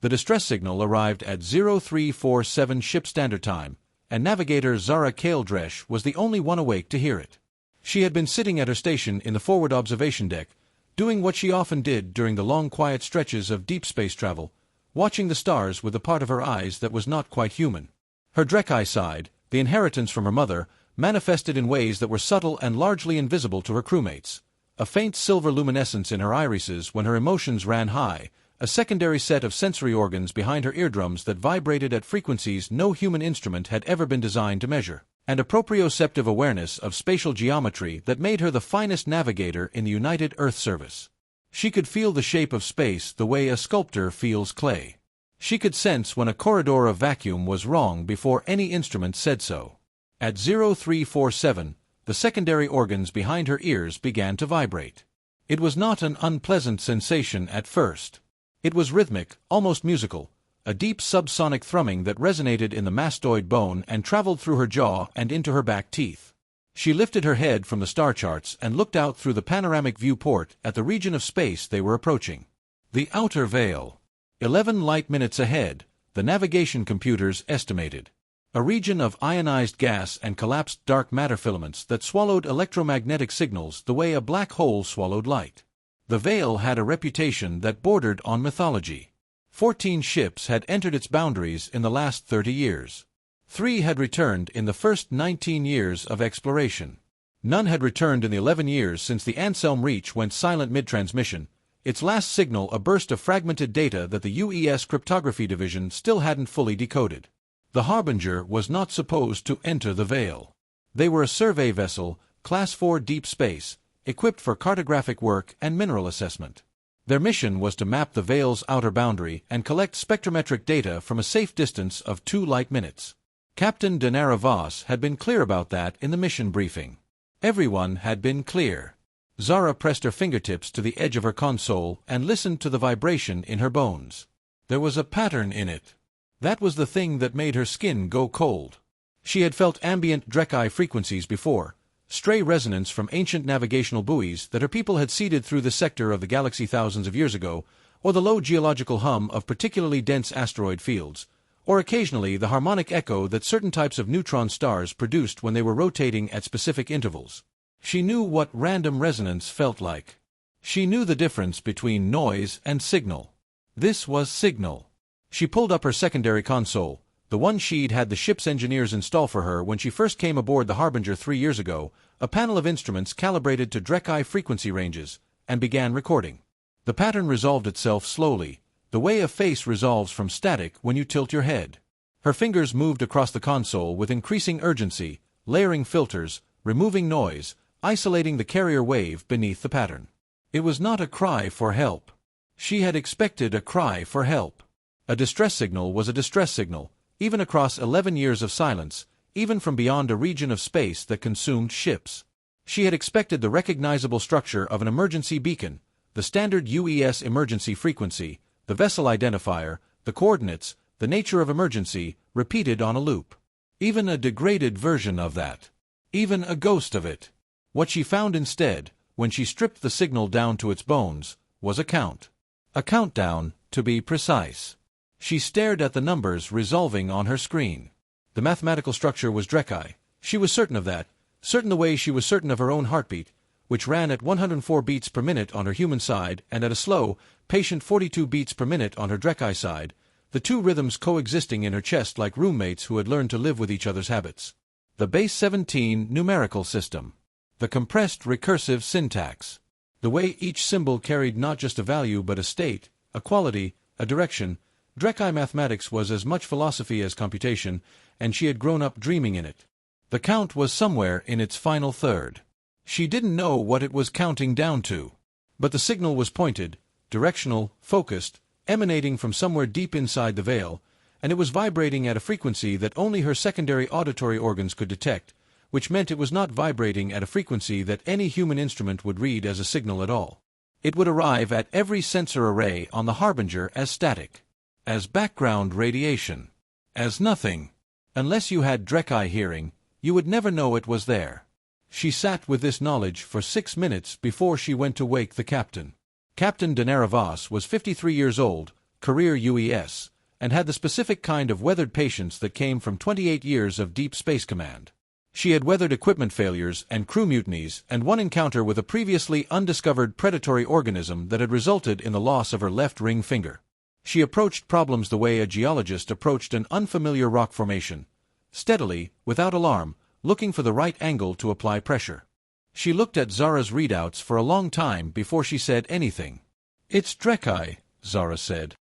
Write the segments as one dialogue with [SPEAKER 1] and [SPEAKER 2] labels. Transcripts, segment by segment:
[SPEAKER 1] The distress signal arrived at 0347 Ship Standard Time, and Navigator Zara Kael-Dresh was the only one awake to hear it. She had been sitting at her station in the forward observation deck, doing what she often did during the long quiet stretches of deep space travel, watching the stars with the part of her eyes that was not quite human. Her Drekkai side, the inheritance from her mother, manifested in ways that were subtle and largely invisible to her crewmates. A faint silver luminescence in her irises when her emotions ran high, a secondary set of sensory organs behind her eardrums that vibrated at frequencies no human instrument had ever been designed to measure, and a proprioceptive awareness of spatial geometry that made her the finest navigator in the United Earth Service. She could feel the shape of space the way a sculptor feels clay. She could sense when a corridor of vacuum was wrong before any instrument said so. At 0347, the secondary organs behind her ears began to vibrate. It was not an unpleasant sensation at first. It was rhythmic, almost musical, a deep subsonic thrumming that resonated in the mastoid bone and traveled through her jaw and into her back teeth. She lifted her head from the star charts and looked out through the panoramic viewport at the region of space they were approaching. The outer veil. 11 light-minutes ahead, the navigation computers estimated. A region of ionized gas and collapsed dark matter filaments that swallowed electromagnetic signals the way a black hole swallowed light. The veil had a reputation that bordered on mythology. 14 ships had entered its boundaries in the last 30 years. 3 had returned in the first 19 years of exploration. None had returned in the 11 years since the Anselm Reach went silent mid-transmission, its last signal a burst of fragmented data that the UES Cryptography Division still hadn't fully decoded. The Harbinger was not supposed to enter the veil. They were a survey vessel, Class 4 deep space, equipped for cartographic work and mineral assessment. Their mission was to map the veil's outer boundary and collect spectrometric data from a safe distance of 2 light-minutes. Captain Zara Voss had been clear about that in the mission briefing. Everyone had been clear. Zara pressed her fingertips to the edge of her console and listened to the vibration in her bones. There was a pattern in it. That was the thing that made her skin go cold. She had felt ambient Drekkai frequencies before, stray resonance from ancient navigational buoys that her people had seeded through the sector of the galaxy thousands of years ago, or the low geological hum of particularly dense asteroid fields, or occasionally the harmonic echo that certain types of neutron stars produced when they were rotating at specific intervals. She knew what random resonance felt like. She knew the difference between noise and signal. This was signal. She pulled up her secondary console, the one she'd had the ship's engineers install for her when she first came aboard the Harbinger 3 years ago, a panel of instruments calibrated to Drekkai frequency ranges, and began recording. The pattern resolved itself slowly, the way a face resolves from static when you tilt your head. Her fingers moved across the console with increasing urgency, layering filters, removing noise, isolating the carrier wave beneath the pattern. It was not a cry for help. She had expected a cry for help. A distress signal was a distress signal, even across 11 years of silence, even from beyond a region of space that consumed ships. She had expected the recognizable structure of an emergency beacon, the standard UES emergency frequency, the vessel identifier, the coordinates, the nature of emergency, repeated on a loop. Even a degraded version of that. Even a ghost of it. What she found instead, when she stripped the signal down to its bones, was a count. A countdown, to be precise. She stared at the numbers resolving on her screen. The mathematical structure was Drekkai. She was certain of that, certain the way she was certain of her own heartbeat, which ran at 104 beats per minute on her human side and at a slow, patient 42 beats per minute on her Drekkai side, the two rhythms coexisting in her chest like roommates who had learned to live with each other's habits. The base 17 numerical system. The compressed recursive syntax. The way each symbol carried not just a value but a state, a quality, a direction. Drekkai mathematics was as much philosophy as computation, and she had grown up dreaming in it. The count was somewhere in its final third. She didn't know what it was counting down to. But the signal was pointed, directional, focused, emanating from somewhere deep inside the veil, and it was vibrating at a frequency that only her secondary auditory organs could detect, which meant it was not vibrating at a frequency that any human instrument would read as a signal at all. It would arrive at every sensor array on the Harbinger as static. As background radiation. As nothing. Unless you had Drekkai hearing, you would never know it was there. She sat with this knowledge for 6 minutes before she went to wake the captain. Captain Zara Voss was 53 years old, career UES, and had the specific kind of weathered patience that came from 28 years of Deep Space Command. She had weathered equipment failures and crew mutinies and one encounter with a previously undiscovered predatory organism that had resulted in the loss of her left ring finger. She approached problems the way a geologist approached an unfamiliar rock formation, steadily, without alarm, looking for the right angle to apply pressure. She looked at Zara's readouts for a long time before she said anything. "It's Drekkai," Zara said.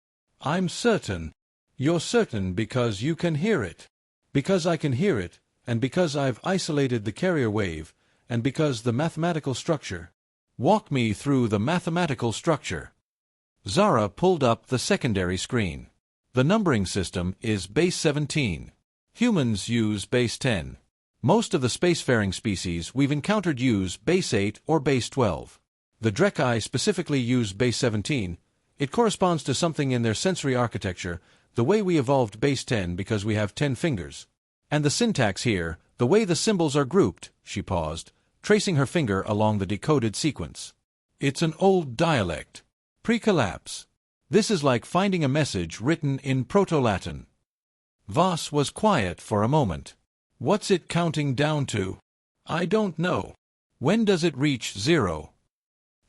[SPEAKER 1] "I'm certain." "You're certain because you can hear it." "Because I can hear it, and because I've isolated the carrier wave, and because the mathematical structure." "Walk me through the mathematical structure." Zara pulled up the secondary screen. The numbering system is base 17. Humans use base 10. Most of the spacefaring species we've encountered use base 8 or base 12. The Drekkai specifically use base 17. It corresponds to something in their sensory architecture, the way we evolved base 10 because we have 10 fingers. And the syntax here, the way the symbols are grouped, she paused, tracing her finger along the decoded sequence. It's an old dialect. Pre-collapse. This is like finding a message written in Proto-Latin. Voss was quiet for a moment. "What's it counting down to?" "I don't know." "When does it reach 0?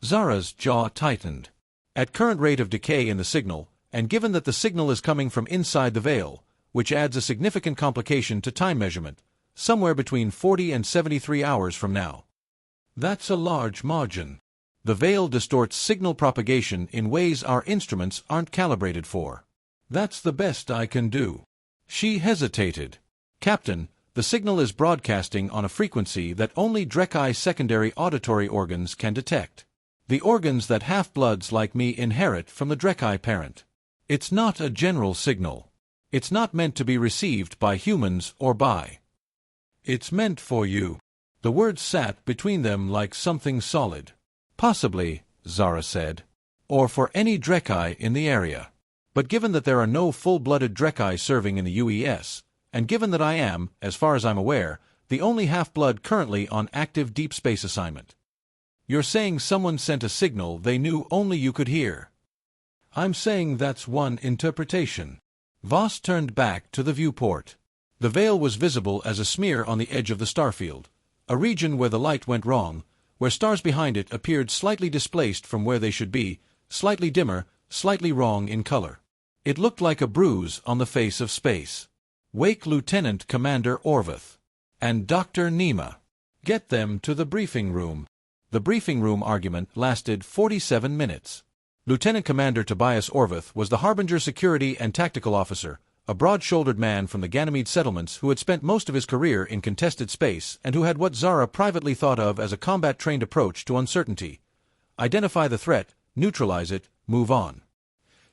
[SPEAKER 1] Zara's jaw tightened. At current rate of decay in the signal, and given that the signal is coming from inside the veil, which adds a significant complication to time measurement, somewhere between 40 and 73 hours from now. That's a large margin. The veil distorts signal propagation in ways our instruments aren't calibrated for. That's the best I can do." She hesitated. "Captain, the signal is broadcasting on a frequency that only Drekkai secondary auditory organs can detect. The organs that half-bloods like me inherit from the Drekkai parent. It's not a general signal. It's not meant to be received by humans or by. It's meant for you." The words sat between them like something solid. "Possibly," Zara said. "Or for any Drekkai in the area. But given that there are no full-blooded Drekkai serving in the UES, and given that I am, as far as I'm aware, the only half-blood currently on active deep space assignment. You're saying someone sent a signal they knew only you could hear." "I'm saying that's one interpretation." Voss turned back to the viewport. The veil was visible as a smear on the edge of the starfield, a region where the light went wrong, where stars behind it appeared slightly displaced from where they should be, slightly dimmer, slightly wrong in color. It looked like a bruise on the face of space. "Wake Lieutenant Commander Orveth. And Dr. Nema. Get them to the briefing room." The briefing room argument lasted 47 minutes. Lieutenant Commander Tobias Orveth was the Harbinger security and tactical officer, a broad-shouldered man from the Ganymede settlements who had spent most of his career in contested space and who had what Zara privately thought of as a combat-trained approach to uncertainty. Identify the threat, neutralize it, move on.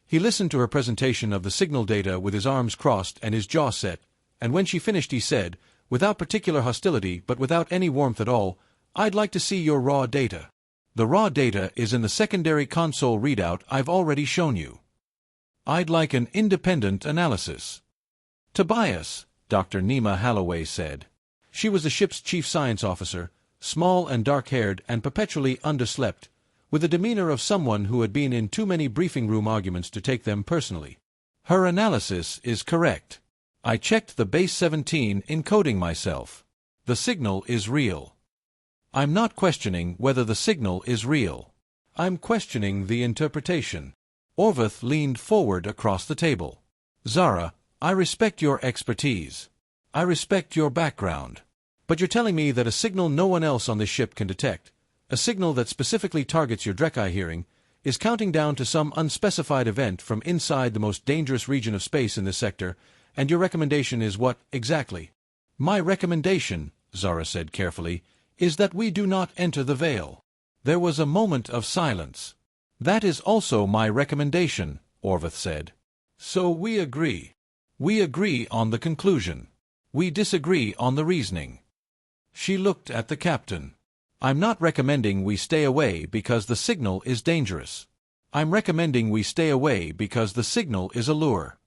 [SPEAKER 1] He listened to her presentation of the signal data with his arms crossed and his jaw set, and when she finished he said, without particular hostility but without any warmth at all, "I'd like to see your raw data. The raw data is in the secondary console readout I've already shown you. I'd like an independent analysis." "Tobias," Dr. Nema Halloway said. She was the ship's chief science officer, small and dark-haired and perpetually underslept, with the demeanor of someone who had been in too many briefing room arguments to take them personally. "Her analysis is correct. I checked the base 17 encoding myself. The signal is real. I'm not questioning whether the signal is real. I'm questioning the interpretation." Orveth leaned forward across the table. "Zara, I respect your expertise. I respect your background. But you're telling me that a signal no one else on this ship can detect, a signal that specifically targets your Drekkai hearing, is counting down to some unspecified event from inside the most dangerous region of space in this sector, and your recommendation is what, exactly?" "My recommendation," Zara said carefully, "is that we do not enter the veil." There was a moment of silence. "That is also my recommendation," Orveth said. "So we agree. We agree on the conclusion. We disagree on the reasoning." She looked at the captain. "I'm not recommending we stay away because the signal is dangerous. I'm recommending we stay away because the signal is a lure."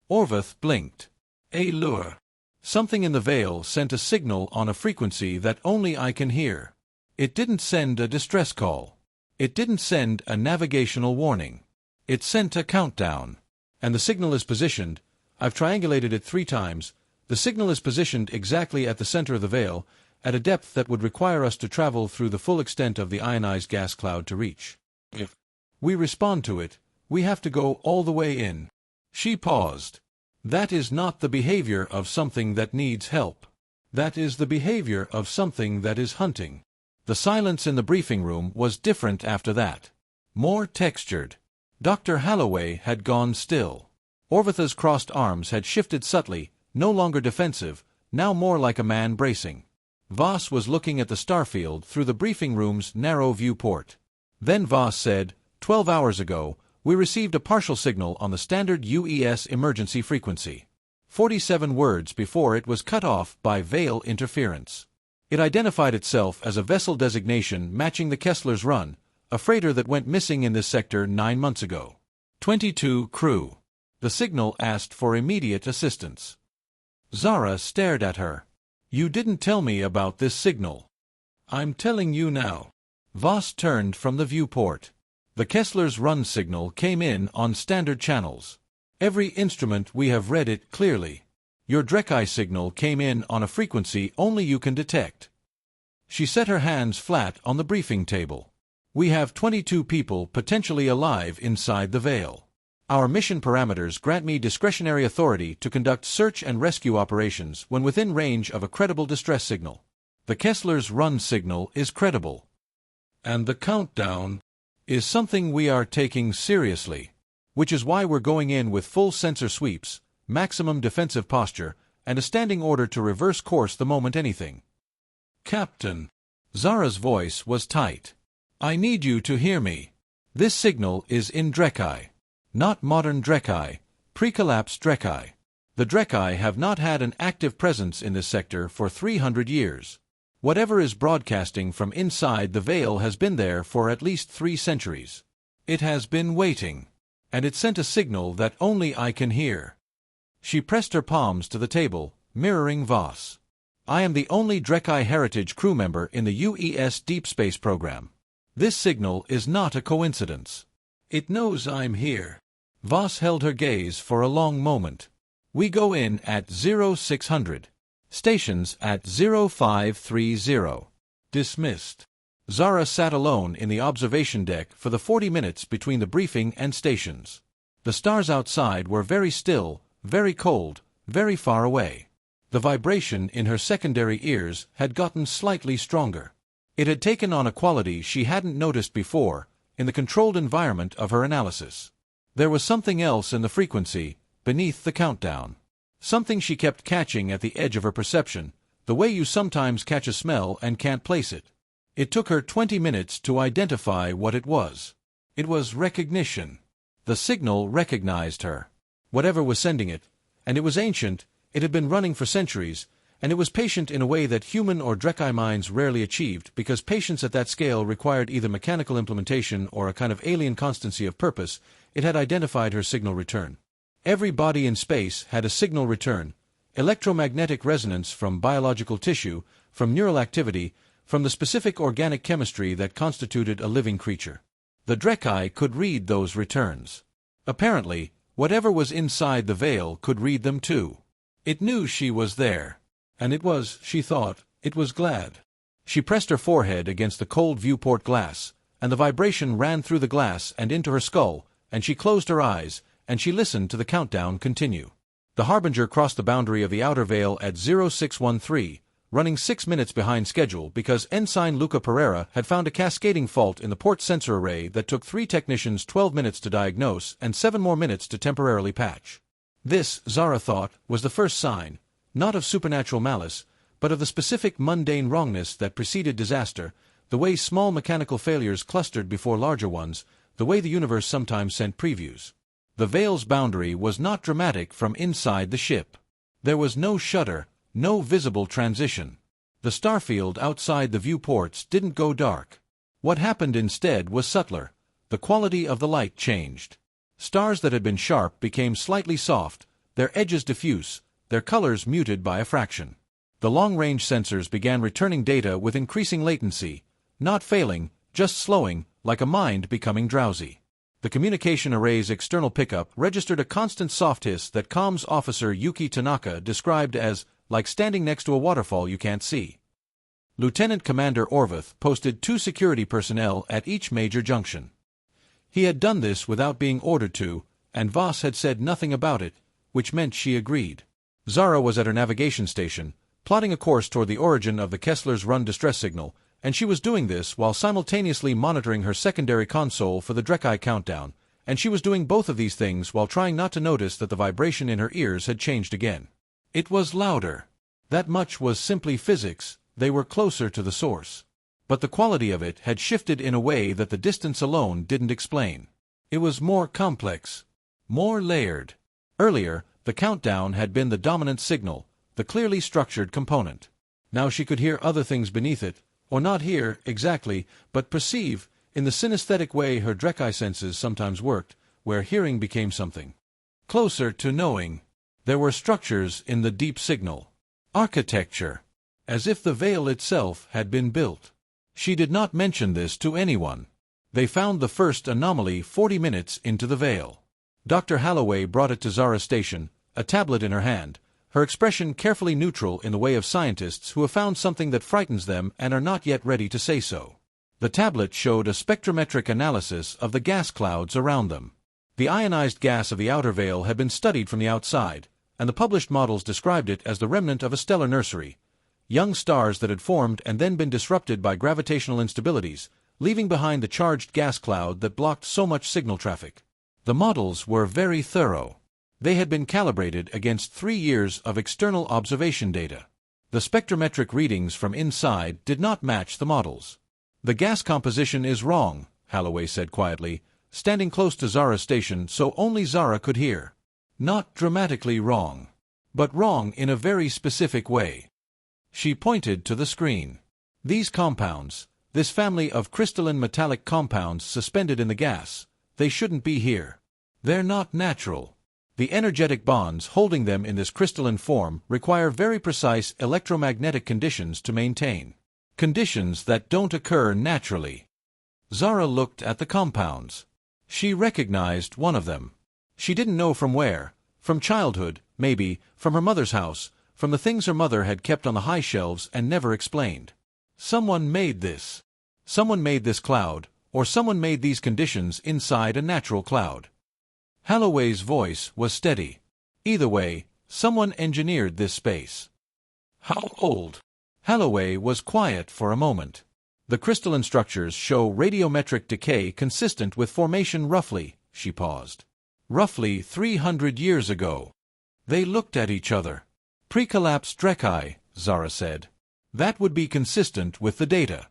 [SPEAKER 1] Orveth blinked. "A lure?" "Something in the veil sent a signal on a frequency that only I can hear. It didn't send a distress call. It didn't send a navigational warning. It sent a countdown. And the signal is positioned, I've triangulated it 3 times, the signal is positioned exactly at the center of the veil, at a depth that would require us to travel through the full extent of the ionized gas cloud to reach. If we respond to it, we have to go all the way in. She paused. That is not the behavior of something that needs help. That is the behavior of something that is hunting. The silence in the briefing room was different after that. More textured. Dr. Holloway had gone still. Orvitha's crossed arms had shifted subtly, no longer defensive, now more like a man bracing. Voss was looking at the starfield through the briefing room's narrow viewport. Then Voss said, 12 hours ago, we received a partial signal on the standard UES emergency frequency. 47 words before it was cut off by veil interference. It identified itself as a vessel designation matching the Kessler's Run, a freighter that went missing in this sector 9 months ago. 22 crew. The signal asked for immediate assistance. Zara stared at her. You didn't tell me about this signal. I'm telling you now. Voss turned from the viewport. The Kessler's Run signal came in on standard channels. Every instrument we have read it clearly. Your Drekkai signal came in on a frequency only you can detect. She set her hands flat on the briefing table. We have 22 people potentially alive inside the veil. Our mission parameters grant me discretionary authority to conduct search and rescue operations when within range of a credible distress signal. The Kessler's Run signal is credible. And the countdown is something we are taking seriously, which is why we're going in with full sensor sweeps, maximum defensive posture, and a standing order to reverse course the moment anything. Captain. Zara's voice was tight. I need you to hear me. This signal is in Drekkai. Not modern Drekkai, pre-collapse Drekkai. The Drekkai have not had an active presence in this sector for 300 years. Whatever is broadcasting from inside the veil has been there for at least 3 centuries. It has been waiting. And it sent a signal that only I can hear. She pressed her palms to the table, mirroring Voss. I am the only Drekkai Heritage crew member in the UES Deep Space program. This signal is not a coincidence. It knows I'm here. Voss held her gaze for a long moment. We go in at 0600. Stations at 0530. Dismissed. Zara sat alone in the observation deck for the 40 minutes between the briefing and stations. The stars outside were very still, very cold, very far away. The vibration in her secondary ears had gotten slightly stronger. It had taken on a quality she hadn't noticed before, in the controlled environment of her analysis. There was something else in the frequency, beneath the countdown. Something she kept catching at the edge of her perception, the way you sometimes catch a smell and can't place it. It took her 20 minutes to identify what it was. It was recognition. The signal recognized her. Whatever was sending it, and it was ancient, it had been running for centuries, and it was patient in a way that human or Drekkai minds rarely achieved, because patience at that scale required either mechanical implementation or a kind of alien constancy of purpose. It had identified her signal return. Every body in space had a signal return, electromagnetic resonance from biological tissue, from neural activity, from the specific organic chemistry that constituted a living creature. The Drekkai could read those returns. Apparently, whatever was inside the veil could read them too. It knew she was there. And it was, she thought, it was glad. She pressed her forehead against the cold viewport glass, and the vibration ran through the glass and into her skull, and she closed her eyes, and she listened to the countdown continue. The Harbinger crossed the boundary of the outer veil at 0613, running 6 minutes behind schedule because Ensign Luca Pereira had found a cascading fault in the port sensor array that took 3 technicians 12 minutes to diagnose and 7 more minutes to temporarily patch. This, Zara thought, was the first sign, not of supernatural malice, but of the specific mundane wrongness that preceded disaster, the way small mechanical failures clustered before larger ones, the way the universe sometimes sent previews. The veil's boundary was not dramatic from inside the ship. There was no shudder, no visible transition. The starfield outside the viewports didn't go dark. What happened instead was subtler. The quality of the light changed. Stars that had been sharp became slightly soft, their edges diffuse, their colors muted by a fraction. The long-range sensors began returning data with increasing latency, not failing, just slowing, like a mind becoming drowsy. The communication array's external pickup registered a constant soft hiss that comms officer Yuki Tanaka described as, like standing next to a waterfall you can't see. Lieutenant Commander Orvath posted 2 security personnel at each major junction. He had done this without being ordered to, and Voss had said nothing about it, which meant she agreed. Zara was at her navigation station, plotting a course toward the origin of the Kessler's Run distress signal, and she was doing this while simultaneously monitoring her secondary console for the Drekkai countdown, and she was doing both of these things while trying not to notice that the vibration in her ears had changed again. It was louder. That much was simply physics, they were closer to the source. But the quality of it had shifted in a way that the distance alone didn't explain. It was more complex, more layered. Earlier, the countdown had been the dominant signal, the clearly structured component. Now she could hear other things beneath it, or not hear, exactly, but perceive, in the synesthetic way her Drekkai senses sometimes worked, where hearing became something closer to knowing. There were structures in the deep signal. Architecture. As if the veil itself had been built. She did not mention this to anyone. They found the first anomaly 40 minutes into the veil. Dr. Holloway brought it to Zara's station, a tablet in her hand, her expression carefully neutral in the way of scientists who have found something that frightens them and are not yet ready to say so. The tablet showed a spectrometric analysis of the gas clouds around them. The ionized gas of the outer veil had been studied from the outside, and the published models described it as the remnant of a stellar nursery, young stars that had formed and then been disrupted by gravitational instabilities, leaving behind the charged gas cloud that blocked so much signal traffic. The models were very thorough. They had been calibrated against 3 years of external observation data. The spectrometric readings from inside did not match the models. "The gas composition is wrong," Holloway said quietly, standing close to Zara's station so only Zara could hear. "Not dramatically wrong, but wrong in a very specific way." She pointed to the screen. "These compounds, this family of crystalline metallic compounds suspended in the gas, they shouldn't be here. They're not natural. The energetic bonds holding them in this crystalline form require very precise electromagnetic conditions to maintain. Conditions that don't occur naturally." Zara looked at the compounds. She recognized one of them. She didn't know from where. From childhood, maybe, from her mother's house, from the things her mother had kept on the high shelves and never explained. Someone made this. Someone made this cloud, or someone made these conditions inside a natural cloud. Holloway's voice was steady. Either way, someone engineered this space. "How old?" Holloway was quiet for a moment. "The crystalline structures show radiometric decay consistent with formation roughly," she paused. "Roughly 300 years ago." They looked at each other. "Pre-collapse Drekkai," Zara said. "That would be consistent with the data."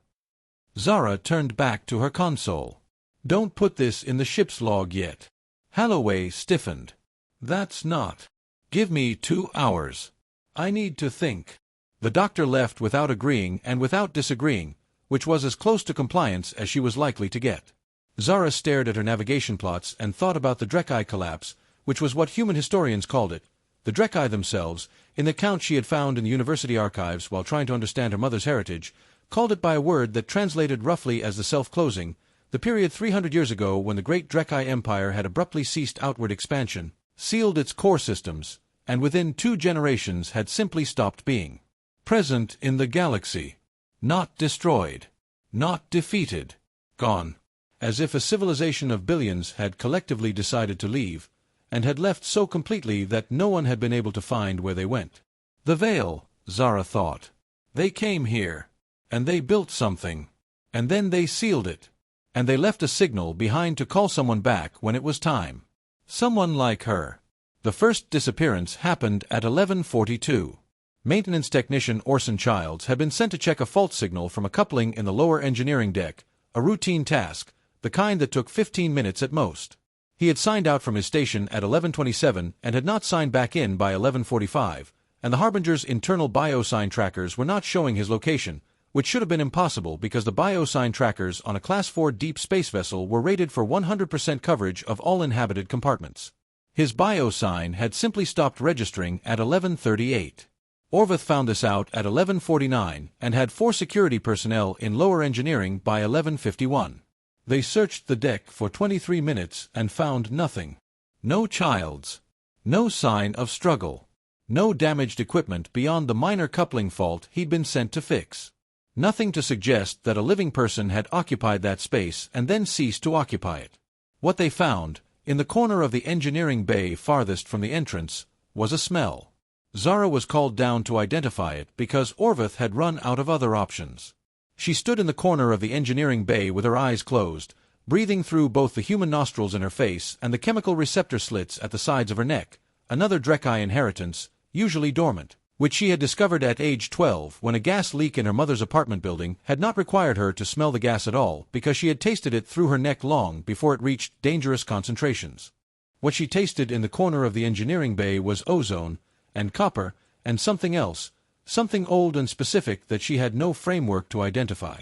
[SPEAKER 1] Zara turned back to her console. "Don't put this in the ship's log yet." Holloway stiffened. "That's not. Give me 2 hours. I need to think." The doctor left without agreeing and without disagreeing, which was as close to compliance as she was likely to get. Zara stared at her navigation plots and thought about the Drekkai collapse, which was what human historians called it. The Drekkai themselves, in the account she had found in the university archives while trying to understand her mother's heritage, called it by a word that translated roughly as the self-closing, the period 300 years ago when the great Drekkai Empire had abruptly ceased outward expansion, sealed its core systems, and within 2 generations had simply stopped being. Present in the galaxy. Not destroyed. Not defeated. Gone. As if a civilization of billions had collectively decided to leave, and had left so completely that no one had been able to find where they went. The veil, Zara thought. They came here. And they built something. And then they sealed it. And they left a signal behind to call someone back when it was time. Someone like her. The first disappearance happened at 11:42. Maintenance technician Orson Childs had been sent to check a fault signal from a coupling in the lower engineering deck, a routine task, the kind that took 15 minutes at most. He had signed out from his station at 11:27 and had not signed back in by 11:45, and the Harbinger's internal biosign trackers were not showing his location, which should have been impossible because the biosign trackers on a Class 4 deep space vessel were rated for 100% coverage of all inhabited compartments. His biosign had simply stopped registering at 11:38. Orvath found this out at 11:49 and had 4 security personnel in lower engineering by 11:51. They searched the deck for 23 minutes and found nothing. No childs. No sign of struggle. No damaged equipment beyond the minor coupling fault he'd been sent to fix. Nothing to suggest that a living person had occupied that space and then ceased to occupy it. What they found, in the corner of the engineering bay farthest from the entrance, was a smell. Zara was called down to identify it because Orveth had run out of other options. She stood in the corner of the engineering bay with her eyes closed, breathing through both the human nostrils in her face and the chemical receptor slits at the sides of her neck, another Drekkai inheritance, usually dormant, which she had discovered at age 12 when a gas leak in her mother's apartment building had not required her to smell the gas at all because she had tasted it through her neck long before it reached dangerous concentrations. What she tasted in the corner of the engineering bay was ozone, and copper, and something else, something old and specific that she had no framework to identify.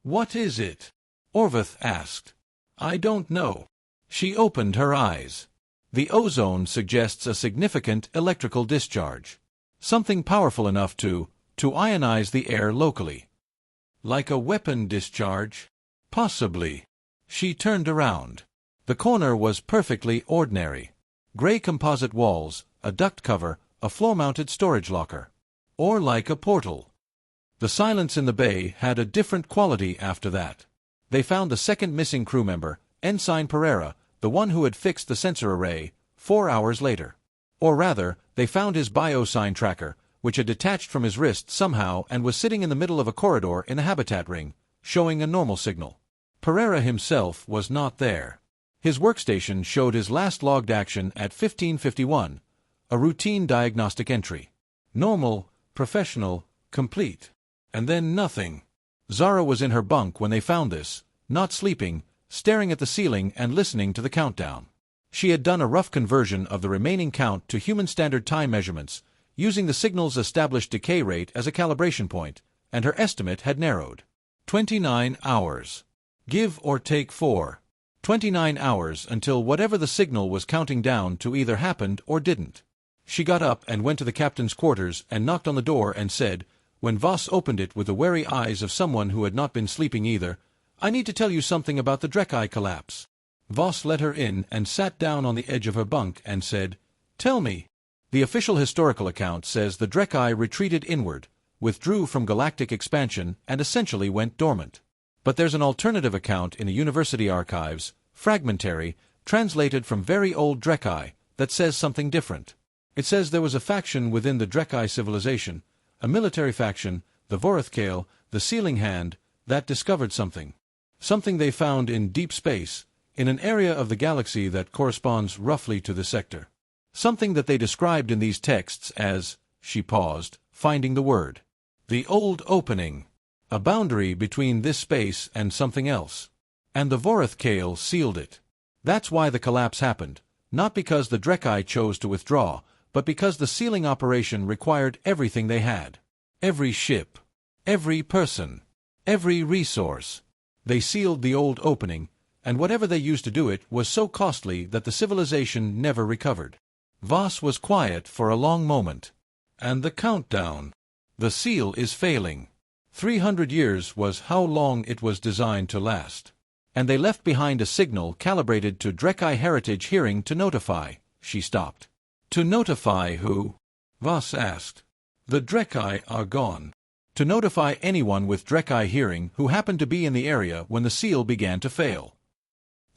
[SPEAKER 1] "What is it?" Orveth asked. "I don't know." She opened her eyes. The ozone suggests a significant electrical discharge. Something powerful enough to ionize the air locally. Like a weapon discharge? Possibly. She turned around. The corner was perfectly ordinary. Gray composite walls, a duct cover, a floor-mounted storage locker. Or like a portal. The silence in the bay had a different quality after that. They found the second missing crew member, Ensign Pereira, the one who had fixed the sensor array, 4 hours later. Or rather, they found his biosign tracker, which had detached from his wrist somehow and was sitting in the middle of a corridor in a habitat ring, showing a normal signal. Pereira himself was not there. His workstation showed his last logged action at 1551, a routine diagnostic entry. Normal, professional, complete. And then nothing. Zara was in her bunk when they found this, not sleeping, staring at the ceiling and listening to the countdown. She had done a rough conversion of the remaining count to human standard time measurements, using the signal's established decay rate as a calibration point, and her estimate had narrowed. 29 hours. Give or take 4. 29 hours until whatever the signal was counting down to either happened or didn't. She got up and went to the captain's quarters and knocked on the door and said, when Voss opened it with the wary eyes of someone who had not been sleeping either, "I need to tell you something about the Drekkai collapse." Voss let her in and sat down on the edge of her bunk and said, "Tell me." The official historical account says the Drekkai retreated inward, withdrew from galactic expansion, and essentially went dormant. But there's an alternative account in the university archives, fragmentary, translated from very old Drekkai, that says something different. It says there was a faction within the Drekkai civilization, a military faction, the Vorethkale, the Sealing Hand, that discovered something. Something they found in deep space, in an area of the galaxy that corresponds roughly to the sector. Something that they described in these texts as, she paused, finding the word. The old opening. A boundary between this space and something else. And the Vorethkale sealed it. That's why the collapse happened, not because the Drekkai chose to withdraw, but because the sealing operation required everything they had. Every ship. Every person. Every resource. They sealed the old opening, and whatever they used to do it was so costly that the civilization never recovered. Voss was quiet for a long moment. And the countdown. The seal is failing. 300 years was how long it was designed to last. And they left behind a signal calibrated to Drekkai heritage hearing to notify. She stopped. To notify who? Voss asked. The Drekkai are gone. To notify anyone with Drekkai hearing who happened to be in the area when the seal began to fail.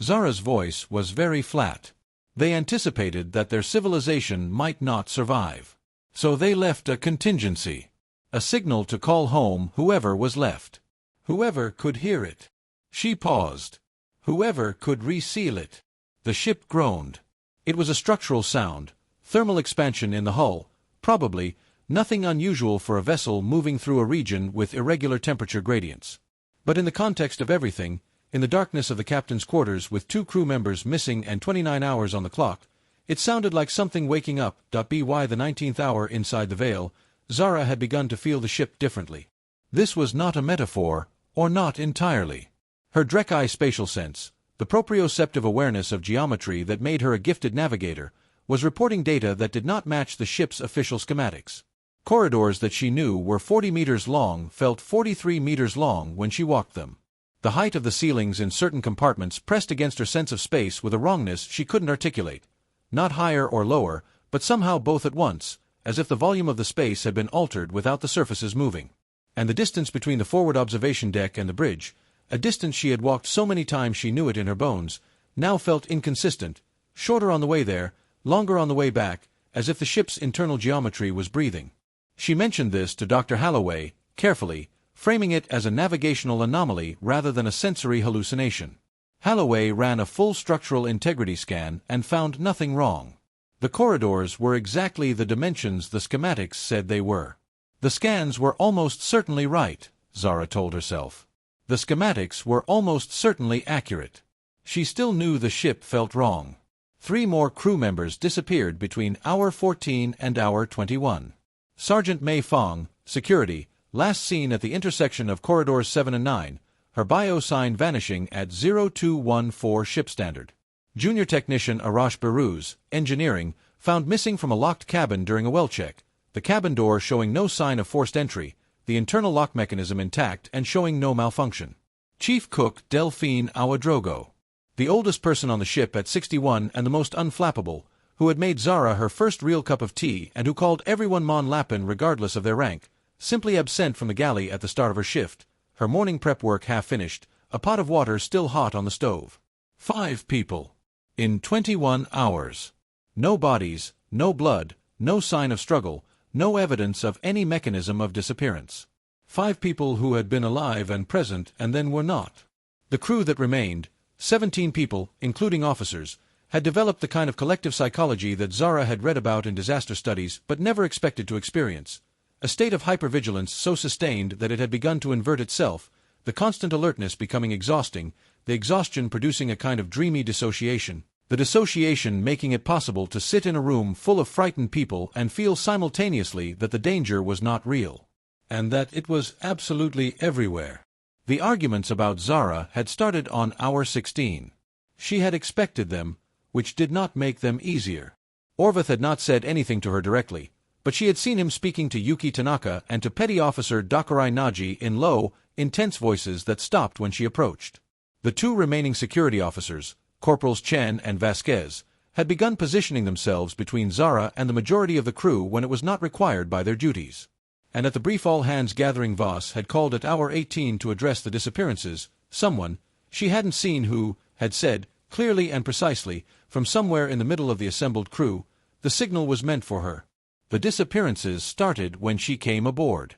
[SPEAKER 1] Zara's voice was very flat. They anticipated that their civilization might not survive. So they left a contingency. A signal to call home whoever was left. Whoever could hear it. She paused. Whoever could reseal it. The ship groaned. It was a structural sound, thermal expansion in the hull, probably, nothing unusual for a vessel moving through a region with irregular temperature gradients. But in the context of everything, in the darkness of the captain's quarters with 2 crew members missing and 29 hours on the clock, it sounded like something waking up. By the 19th hour inside the veil, Zara had begun to feel the ship differently. This was not a metaphor, or not entirely. Her Drekkai spatial sense, the proprioceptive awareness of geometry that made her a gifted navigator, was reporting data that did not match the ship's official schematics. Corridors that she knew were 40 meters long felt 43 meters long when she walked them. The height of the ceilings in certain compartments pressed against her sense of space with a wrongness she couldn't articulate. Not higher or lower, but somehow both at once, as if the volume of the space had been altered without the surfaces moving. And the distance between the forward observation deck and the bridge, a distance she had walked so many times she knew it in her bones, now felt inconsistent, shorter on the way there, longer on the way back, as if the ship's internal geometry was breathing. She mentioned this to Dr. Halloway, carefully, framing it as a navigational anomaly rather than a sensory hallucination. Halloway ran a full structural integrity scan and found nothing wrong. The corridors were exactly the dimensions the schematics said they were. The scans were almost certainly right, Zara told herself. The schematics were almost certainly accurate. She still knew the ship felt wrong. 3 more crew members disappeared between hour 14 and hour 21. Sergeant Mei Fong, security, last seen at the intersection of corridors 7 and 9, her bio sign vanishing at 0214 ship standard. Junior technician Arash Beruz, engineering, found missing from a locked cabin during a well check, the cabin door showing no sign of forced entry, the internal lock mechanism intact and showing no malfunction. Chief cook Delphine Awadrogo, the oldest person on the ship at 61 and the most unflappable, who had made Zara her first real cup of tea and who called everyone Mon Lapin regardless of their rank, simply absent from the galley at the start of her shift, her morning prep work half finished, a pot of water still hot on the stove. 5 people. In 21 hours. No bodies, no blood, no sign of struggle, no evidence of any mechanism of disappearance. 5 people who had been alive and present and then were not. The crew that remained, 17 people, including officers, had developed the kind of collective psychology that Zara had read about in disaster studies but never expected to experience. A state of hypervigilance so sustained that it had begun to invert itself, the constant alertness becoming exhausting, the exhaustion producing a kind of dreamy dissociation, the dissociation making it possible to sit in a room full of frightened people and feel simultaneously that the danger was not real, and that it was absolutely everywhere. The arguments about Zara had started on hour 16. She had expected them, which did not make them easier. Orvath had not said anything to her directly, but she had seen him speaking to Yuki Tanaka and to Petty Officer Dakurai Naji in low, intense voices that stopped when she approached. The 2 remaining security officers, Corporals Chen and Vasquez, had begun positioning themselves between Zara and the majority of the crew when it was not required by their duties. And at the brief all-hands gathering Voss had called at hour 18 to address the disappearances, someone, she hadn't seen who, had said, clearly and precisely, from somewhere in the middle of the assembled crew, the signal was meant for her. The disappearances started when she came aboard.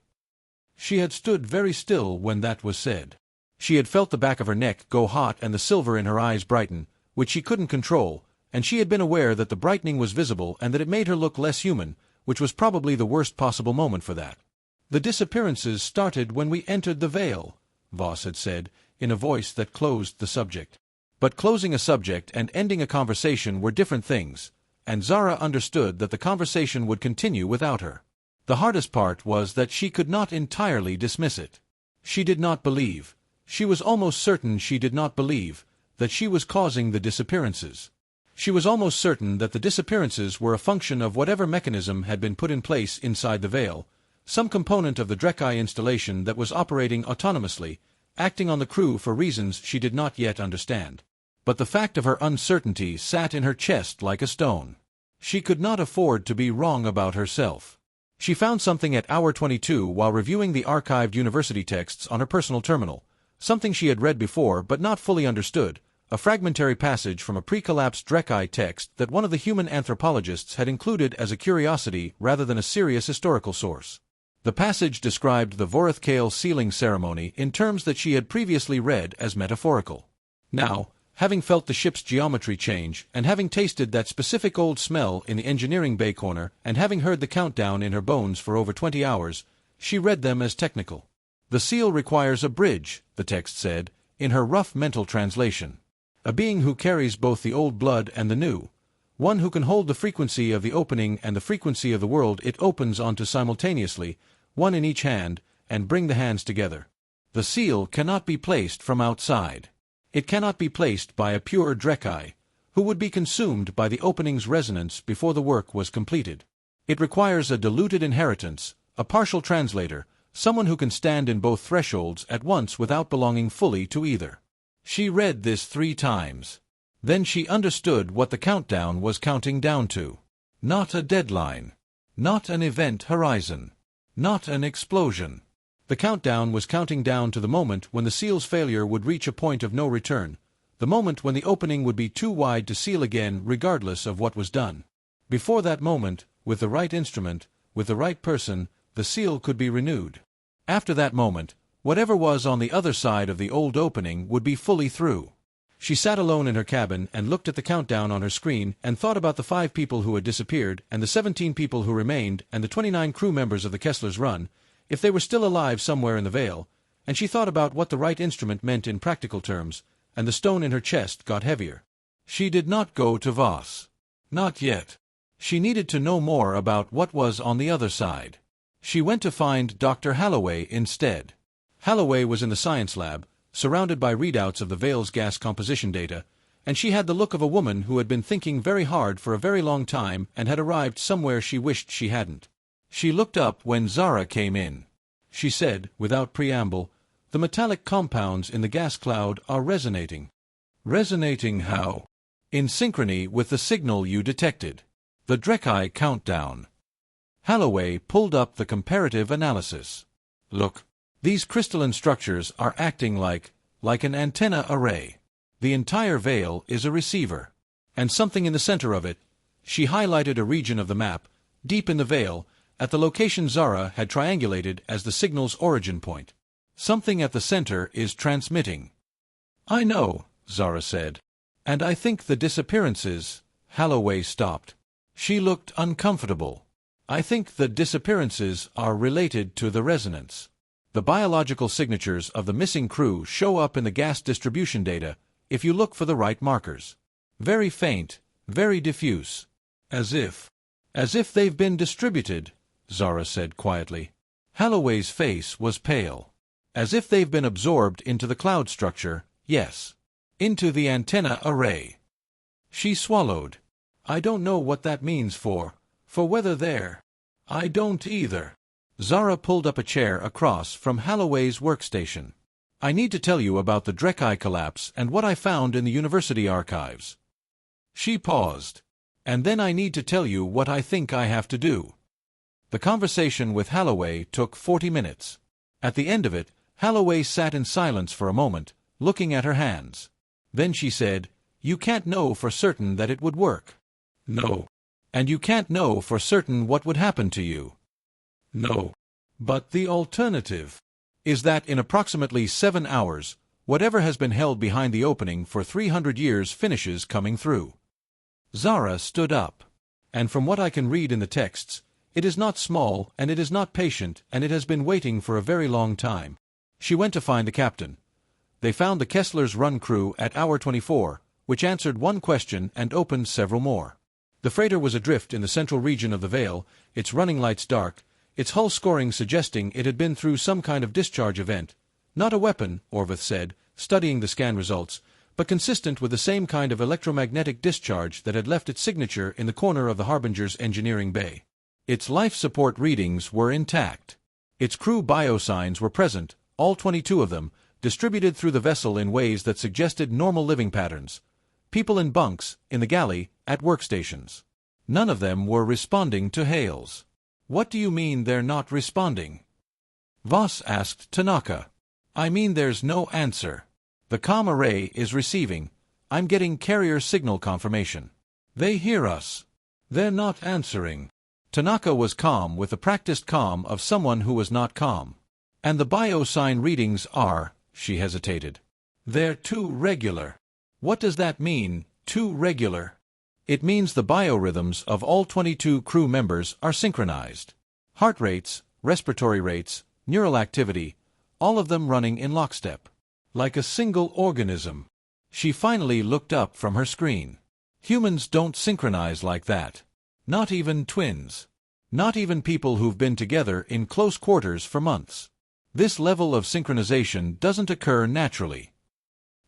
[SPEAKER 1] She had stood very still when that was said. She had felt the back of her neck go hot and the silver in her eyes brighten, which she couldn't control, and she had been aware that the brightening was visible and that it made her look less human, which was probably the worst possible moment for that. The disappearances started when we entered the Vale, Voss had said, in a voice that closed the subject. But closing a subject and ending a conversation were different things, and Zara understood that the conversation would continue without her. The hardest part was that she could not entirely dismiss it. She did not believe, she was almost certain she did not believe, that she was causing the disappearances. She was almost certain that the disappearances were a function of whatever mechanism had been put in place inside the Vale, some component of the Drekkai installation that was operating autonomously, acting on the crew for reasons she did not yet understand. But the fact of her uncertainty sat in her chest like a stone. She could not afford to be wrong about herself. She found something at hour 22 while reviewing the archived university texts on her personal terminal, something she had read before but not fully understood, a fragmentary passage from a pre-collapsed Drekkai text that one of the human anthropologists had included as a curiosity rather than a serious historical source. The passage described the Vorith Kale sealing ceremony in terms that she had previously read as metaphorical. Now, having felt the ship's geometry change, and having tasted that specific old smell in the engineering bay corner, and having heard the countdown in her bones for over 20 hours, she read them as technical. The seal requires a bridge, the text said, in her rough mental translation. A being who carries both the old blood and the new, one who can hold the frequency of the opening and the frequency of the world it opens onto simultaneously, one in each hand, and bring the hands together. The seal cannot be placed from outside. It cannot be placed by a pure Drekkai, who would be consumed by the opening's resonance before the work was completed. It requires a diluted inheritance, a partial translator, someone who can stand in both thresholds at once without belonging fully to either. She read this 3 times. Then she understood what the countdown was counting down to. Not a deadline. Not an event horizon. Not an explosion. The countdown was counting down to the moment when the seal's failure would reach a point of no return, the moment when the opening would be too wide to seal again regardless of what was done. Before that moment, with the right instrument, with the right person, the seal could be renewed. After that moment, whatever was on the other side of the old opening would be fully through. She sat alone in her cabin and looked at the countdown on her screen and thought about the 5 people who had disappeared and the 17 people who remained and the 29 crew members of the Kessler's Run, if they were still alive somewhere in the Veil, and she thought about what the right instrument meant in practical terms, and the stone in her chest got heavier. She did not go to Voss. Not yet. She needed to know more about what was on the other side. She went to find Dr. Holloway instead. Holloway was in the science lab, surrounded by readouts of the Veil's gas composition data, and she had the look of a woman who had been thinking very hard for a very long time and had arrived somewhere she wished she hadn't. She looked up when Zara came in. She said, without preamble, "The metallic compounds in the gas cloud are resonating." "Resonating how?" "In synchrony with the signal you detected. The Drekkai countdown." Holloway pulled up the comparative analysis. "Look. These crystalline structures are acting like an antenna array. The entire Veil is a receiver. And something in the center of it," she highlighted a region of the map, deep in the Veil, at the location Zara had triangulated as the signal's origin point. "Something at the center is transmitting." "I know," Zara said. "And I think the disappearances—" Holloway stopped. She looked uncomfortable. "I think the disappearances are related to the resonance. The biological signatures of the missing crew show up in the gas distribution data if you look for the right markers. Very faint, very diffuse. As if they've been distributed," Zara said quietly. Holloway's face was pale. "As if they've been absorbed into the cloud structure, yes. Into the antenna array." She swallowed. "I don't know what that means for whether they're—" "I don't either." Zara pulled up a chair across from Holloway's workstation. "I need to tell you about the Drekkai collapse and what I found in the university archives." She paused. "And then I need to tell you what I think I have to do." The conversation with Holloway took 40 minutes. At the end of it, Holloway sat in silence for a moment, looking at her hands. Then she said, "You can't know for certain that it would work." "No." "And you can't know for certain what would happen to you." "No." "But the alternative is that in approximately 7 hours, whatever has been held behind the opening for 300 years finishes coming through." Zara stood up. "And from what I can read in the texts, it is not small and it is not patient and it has been waiting for a very long time." She went to find the captain. They found the Kessler's Run crew at hour 24, which answered one question and opened several more. The freighter was adrift in the central region of the Veil, its running lights dark, its hull scoring suggesting it had been through some kind of discharge event. Not a weapon, Orvith said, studying the scan results, but consistent with the same kind of electromagnetic discharge that had left its signature in the corner of the Harbinger's engineering bay. Its life support readings were intact. Its crew biosigns were present, all 22 of them, distributed through the vessel in ways that suggested normal living patterns. People in bunks, in the galley, at workstations. None of them were responding to hails. "What do you mean they're not responding?" Voss asked Tanaka. "I mean there's no answer. The comm array is receiving. I'm getting carrier signal confirmation. They hear us. They're not answering." Tanaka was calm with the practiced calm of someone who was not calm. "And the biosign readings are—" she hesitated. "They're too regular." "What does that mean, too regular?" "It means the biorhythms of all 22 crew members are synchronized. Heart rates, respiratory rates, neural activity, all of them running in lockstep. Like a single organism." She finally looked up from her screen. "Humans don't synchronize like that. Not even twins. Not even people who've been together in close quarters for months. This level of synchronization doesn't occur naturally."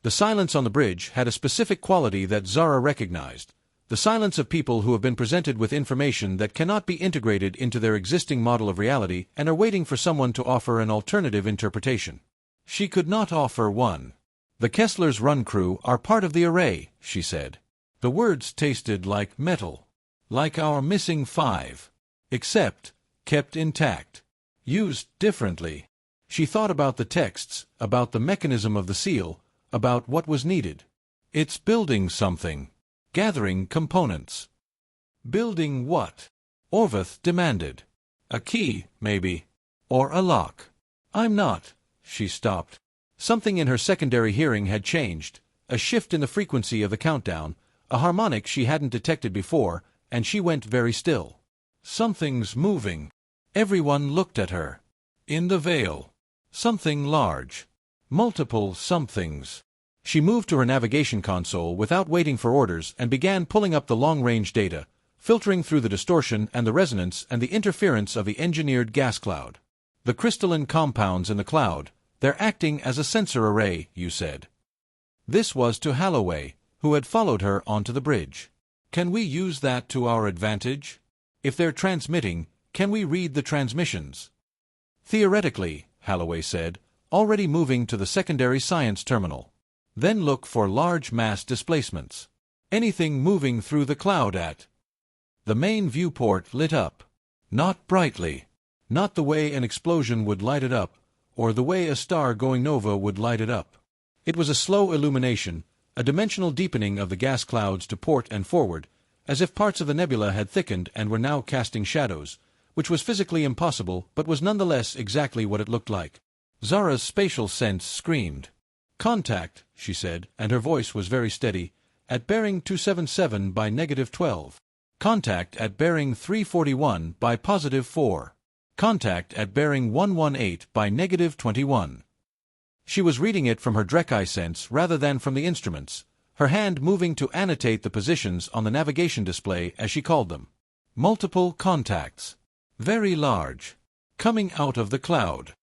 [SPEAKER 1] The silence on the bridge had a specific quality that Zara recognized, The silence of people who have been presented with information that cannot be integrated into their existing model of reality and are waiting for someone to offer an alternative interpretation. She could not offer one. "The Kessler's Run crew are part of the array," she said. The words tasted like metal. "Like our missing 5. Except, kept intact. Used differently." She thought about the texts, about the mechanism of the seal, about what was needed. "It's building something. Gathering components." "Building what?" Orvath demanded. "A key, maybe. Or a lock." "I'm not." She stopped. Something in her secondary hearing had changed, a shift in the frequency of the countdown, a harmonic she hadn't detected before, and she went very still. "Something's moving." Everyone looked at her. In the veil. Something large. Multiple somethings. She moved to her navigation console without waiting for orders and began pulling up the long-range data, filtering through the distortion and the resonance and the interference of the engineered gas cloud. "The crystalline compounds in the cloud, they're acting as a sensor array," you said. This was to Holloway, who had followed her onto the bridge. "Can we use that to our advantage? If they're transmitting, can we read the transmissions?" "Theoretically," Holloway said, already moving to the secondary science terminal. "Then look for large mass displacements. Anything moving through the cloud at..." The main viewport lit up. Not brightly. Not the way an explosion would light it up, or the way a star going nova would light it up. It was a slow illumination, a dimensional deepening of the gas clouds to port and forward, as if parts of the nebula had thickened and were now casting shadows, which was physically impossible but was nonetheless exactly what it looked like. Zara's spatial sense screamed. "Contact," she said, and her voice was very steady, "at bearing 277 by -12. Contact at bearing 341 by +4. Contact at bearing 118 by -21. She was reading it from her Drekkai sense rather than from the instruments, her hand moving to annotate the positions on the navigation display as she called them. Multiple contacts. Very large. Coming out of the cloud.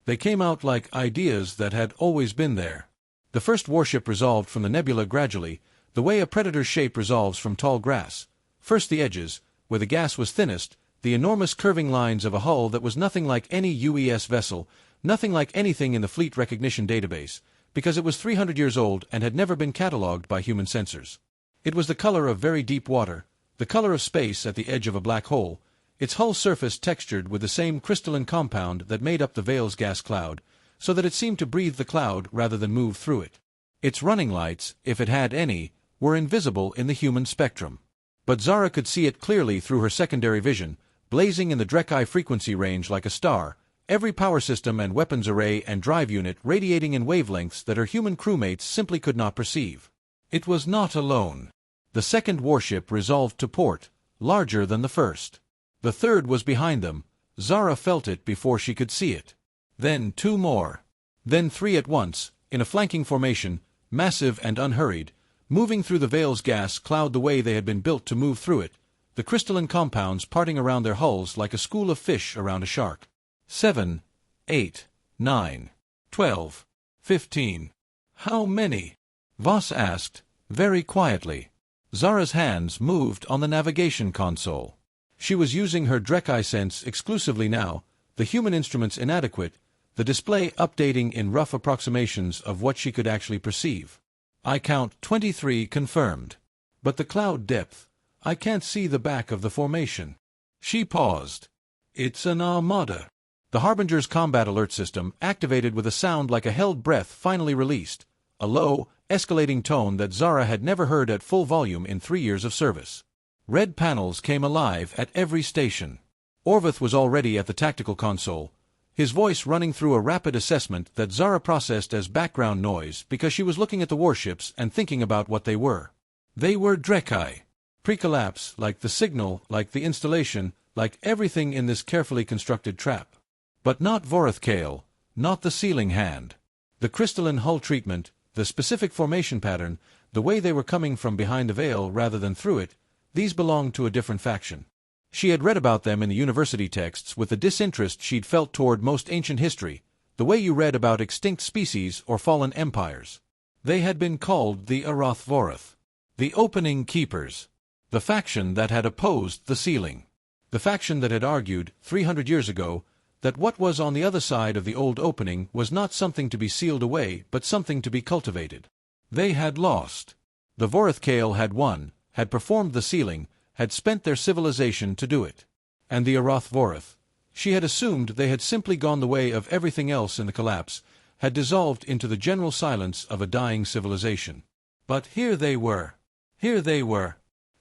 [SPEAKER 1] They came out like ideas that had always been there. The first warship resolved from the nebula gradually, the way a predator's shape resolves from tall grass. First the edges, where the gas was thinnest, the enormous curving lines of a hull that was nothing like any UES vessel, nothing like anything in the fleet recognition database, because it was 300 years old and had never been catalogued by human sensors. It was the color of very deep water, the color of space at the edge of a black hole, its hull surface textured with the same crystalline compound that made up the veil's gas cloud, so that it seemed to breathe the cloud rather than move through it. Its running lights, if it had any, were invisible in the human spectrum. But Zara could see it clearly through her secondary vision, blazing in the Drekkai frequency range like a star, every power system and weapons array and drive unit radiating in wavelengths that her human crewmates simply could not perceive. It was not alone. The second warship resolved to port, larger than the first. The third was behind them. Zara felt it before she could see it. Then 2 more. Then 3 at once, in a flanking formation, massive and unhurried, moving through the veil's gas cloud the way they had been built to move through it, the crystalline compounds parting around their hulls like a school of fish around a shark. 7, 8, 9, 12, 15. How many? Voss asked, very quietly. Zara's hands moved on the navigation console. She was using her Drekkai sense exclusively now, the human instruments inadequate, the display updating in rough approximations of what she could actually perceive. "I count 23 confirmed. But the cloud depth, I can't see the back of the formation." She paused. "It's an armada." The Harbinger's combat alert system activated with a sound like a held breath finally released, a low, escalating tone that Zara had never heard at full volume in 3 years of service. Red panels came alive at every station. Orvath was already at the tactical console, his voice running through a rapid assessment that Zara processed as background noise because she was looking at the warships and thinking about what they were. They were Drekkai. Pre-collapse, like the signal, like the installation, like everything in this carefully constructed trap. But not Vorethkale, not the sealing hand. The crystalline hull treatment, the specific formation pattern, the way they were coming from behind the veil rather than through it, these belonged to a different faction. She had read about them in the university texts with the disinterest she'd felt toward most ancient history, the way you read about extinct species or fallen empires. They had been called the Arath Voreth, the Opening Keepers. The faction that had opposed the sealing. The faction that had argued, 300 years ago, that what was on the other side of the old opening was not something to be sealed away but something to be cultivated. They had lost. The Vorith-Kael had won, had performed the sealing, had spent their civilization to do it. And the Vorith, she had assumed they had simply gone the way of everything else in the collapse, had dissolved into the general silence of a dying civilization. But here they were.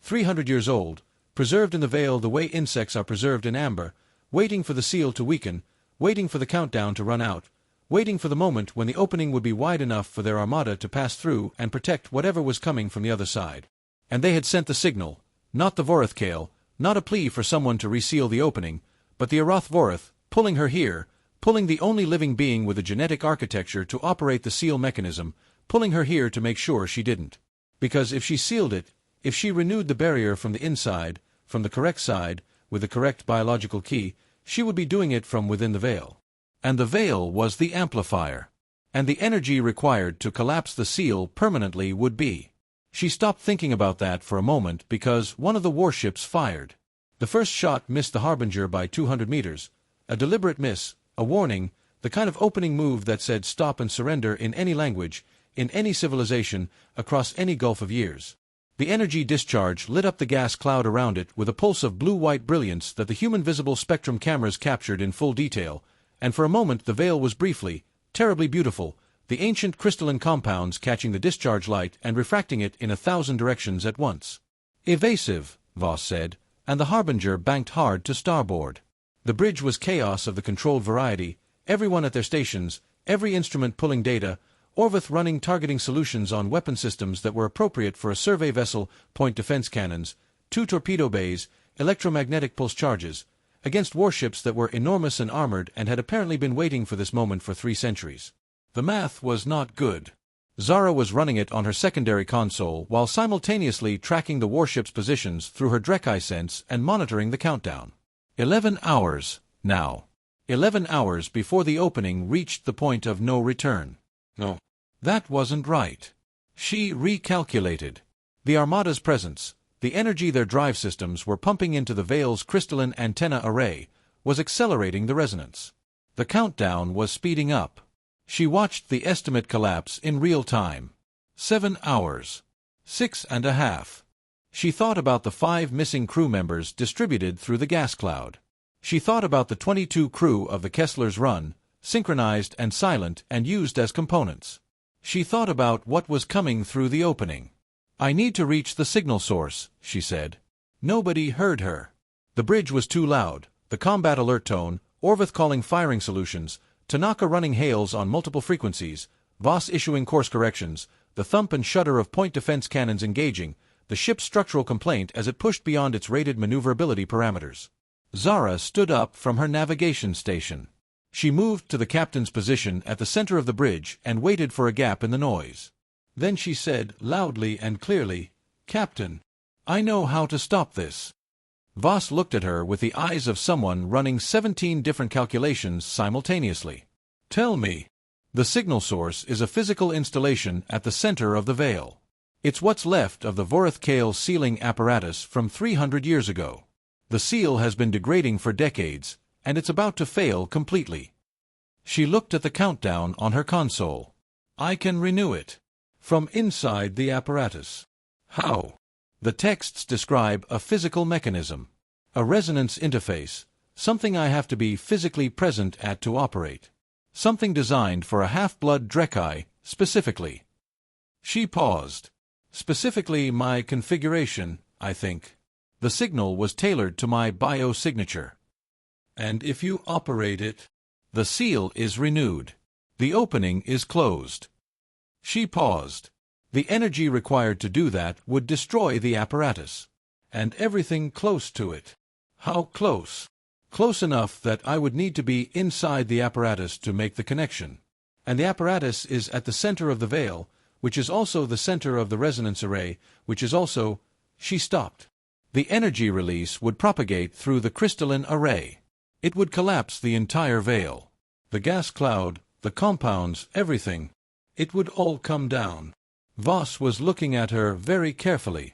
[SPEAKER 1] 300 years old, preserved in the veil the way insects are preserved in amber, waiting for the seal to weaken, waiting for the countdown to run out, waiting for the moment when the opening would be wide enough for their armada to pass through and protect whatever was coming from the other side. And they had sent the signal, not the Vorith-Kael, not a plea for someone to reseal the opening, but the Vorith, pulling her here, pulling the only living being with a genetic architecture to operate the seal mechanism, pulling her here to make sure she didn't. Because if she sealed it, if she renewed the barrier from the inside, from the correct side, with the correct biological key, she would be doing it from within the veil. And the veil was the amplifier. And the energy required to collapse the seal permanently would be. She stopped thinking about that for a moment because one of the warships fired. The first shot missed the Harbinger by 200 meters. A deliberate miss, a warning, the kind of opening move that said stop and surrender in any language, in any civilization, across any gulf of years. The energy discharge lit up the gas cloud around it with a pulse of blue-white brilliance that the human visible spectrum cameras captured in full detail, and for a moment the veil was briefly, terribly beautiful, the ancient crystalline compounds catching the discharge light and refracting it in 1,000 directions at once. Evasive, Voss said, and the Harbinger banked hard to starboard. The bridge was chaos of the controlled variety, everyone at their stations, every instrument pulling data, Orvith running targeting solutions on weapon systems that were appropriate for a survey vessel, point defense cannons, 2 torpedo bays, electromagnetic pulse charges, against warships that were enormous and armored and had apparently been waiting for this moment for 3 centuries. The math was not good. Zara was running it on her secondary console while simultaneously tracking the warship's positions through her Drekkai sense and monitoring the countdown. 11 hours, now. 11 hours before the opening reached the point of no return. No, that wasn't right. She recalculated. The Armada's presence, the energy their drive systems were pumping into the veil's crystalline antenna array, was accelerating the resonance. The countdown was speeding up. She watched the estimate collapse in real time. 7 hours. 6.5. She thought about the 5 missing crew members distributed through the gas cloud. She thought about the 22 crew of the Kessler's Run, synchronized and silent and used as components. She thought about what was coming through the opening. I need to reach the signal source, she said. Nobody heard her. The bridge was too loud, the combat alert tone, Orvith calling firing solutions, Tanaka running hails on multiple frequencies, Voss issuing course corrections, the thump and shudder of point defense cannons engaging, the ship's structural complaint as it pushed beyond its rated maneuverability parameters. Zara stood up from her navigation station. She moved to the captain's position at the center of the bridge and waited for a gap in the noise. Then she said, loudly and clearly, "Captain, I know how to stop this." Voss looked at her with the eyes of someone running 17 different calculations simultaneously. "Tell me." The signal source is a physical installation at the center of the veil. It's what's left of the Vorith-Kael sealing apparatus from 300 years ago. The seal has been degrading for decades, and it's about to fail completely. She looked at the countdown on her console. I can renew it. From inside the apparatus. How? The texts describe a physical mechanism. A resonance interface, something I have to be physically present at to operate. Something designed for a half-blood Drekkai, specifically. She paused. Specifically my configuration, I think. The signal was tailored to my biosignature. And if you operate it, the seal is renewed. The opening is closed. She paused. The energy required to do that would destroy the apparatus. And everything close to it. How close? Close enough that I would need to be inside the apparatus to make the connection. And the apparatus is at the center of the veil, which is also the center of the resonance array, which is also... She stopped. The energy release would propagate through the crystalline array. It would collapse the entire veil. The gas cloud, the compounds, everything. It would all come down. Voss was looking at her very carefully.